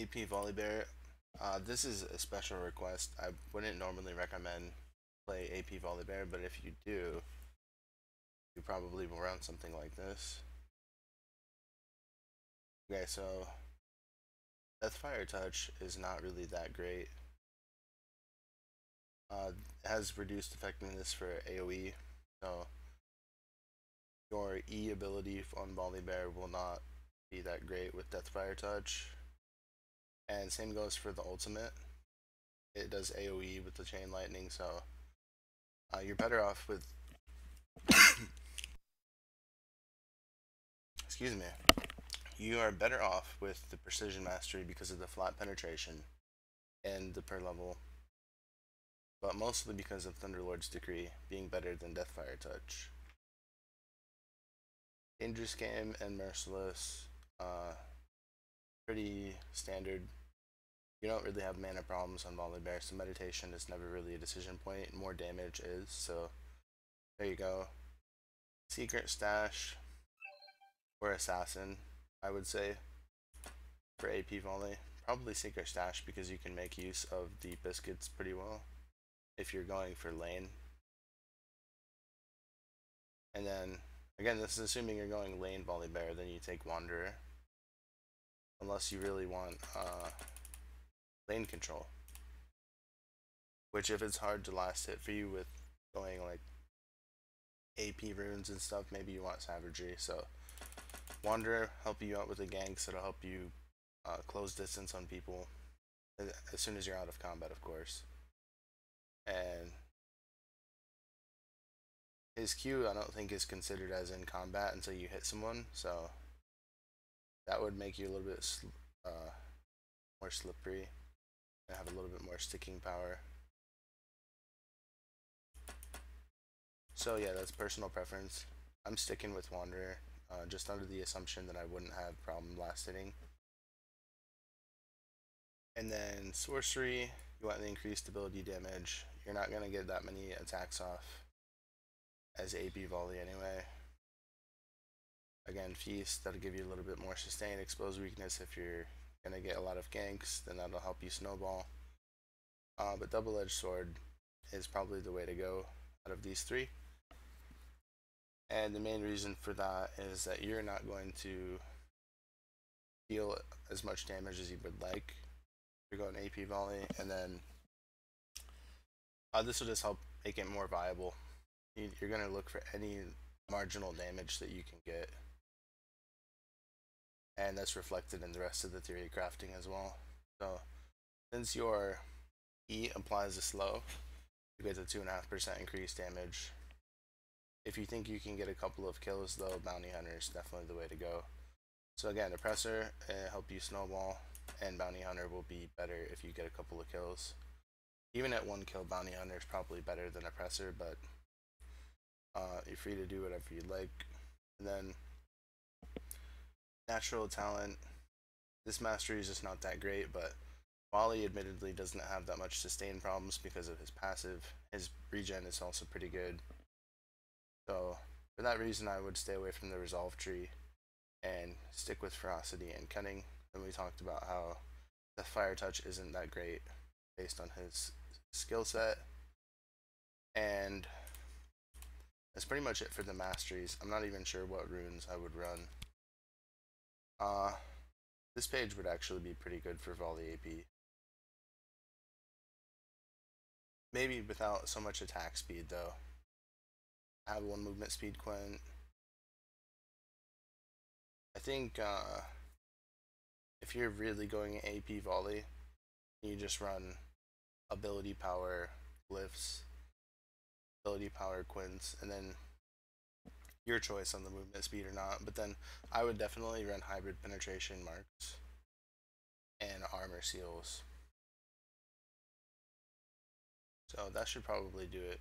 AP Volibear. This is a special request. I wouldn't normally recommend play AP Volibear, but if you do, you probably will run something like this. Okay, so Deathfire Touch is not really that great. It has reduced effectiveness for AoE, so your E ability on Volibear will not be that great with Deathfire Touch. And same goes for the ultimate. It does AoE with the Chain Lightning, so you're better off with excuse me. You are better off with the Precision Mastery because of the flat penetration and the per level, but mostly because of Thunderlord's Decree being better than Deathfire Touch. Dangerous Game and Merciless, pretty standard. You don't really have mana problems on Volibear, so meditation is never really a decision point. More damage is, so there you go. Secret Stash or Assassin, I would say, for AP volley. Probably Secret Stash because you can make use of the biscuits pretty well if you're going for lane. And then, again, this is assuming you're going lane Volibear, then you take Wanderer. Unless you really want lane control. Which, if it's hard to last hit for you with going like AP runes and stuff, maybe you want Savagery. So, Wanderer help you out with the ganks. It'll help you close distance on people as soon as you're out of combat, of course. And his Q, I don't think is considered as in combat until you hit someone, so that would make you a little bit more slippery and have a little bit more sticking power. So yeah, that's personal preference. I'm sticking with Wanderer, just under the assumption that I wouldn't have problem last hitting. And then Sorcery, you want the increased ability damage. You're not going to get that many attacks off as AP volley anyway. Again, Feast, that'll give you a little bit more sustain. Expose weakness, if you're going to get a lot of ganks, then that'll help you snowball. But Double-Edged Sword is probably the way to go out of these three. And the main reason for that is that you're not going to deal as much damage as you would like. You're going AP volley, and then this will just help make it more viable. You're going to look for any marginal damage that you can get. And that's reflected in the rest of the theory of crafting as well. So, since your E applies a slow, you get a 2.5% increased damage. If you think you can get a couple of kills though, Bounty Hunter is definitely the way to go. So again, Oppressor help you snowball, and Bounty Hunter will be better if you get a couple of kills. Even at 1 kill, Bounty Hunter is probably better than Oppressor, but you're free to do whatever you like. And then Natural Talent, this mastery is just not that great, but Wally admittedly doesn't have that much sustain problems because of his passive. His regen is also pretty good. So for that reason, I would stay away from the Resolve tree and stick with Ferocity and Cunning. And we talked about how the Fire Touch isn't that great based on his skill set. And that's pretty much it for the masteries. I'm not even sure what runes I would run. This page would actually be pretty good for Volley AP. Maybe without so much attack speed though. I have 1 movement speed Quint. I think if you're really going AP volley, you just run ability power glyphs, ability power quints, and then your choice on the movement speed or not. But then I would definitely run hybrid penetration marks and armor seals. So that should probably do it.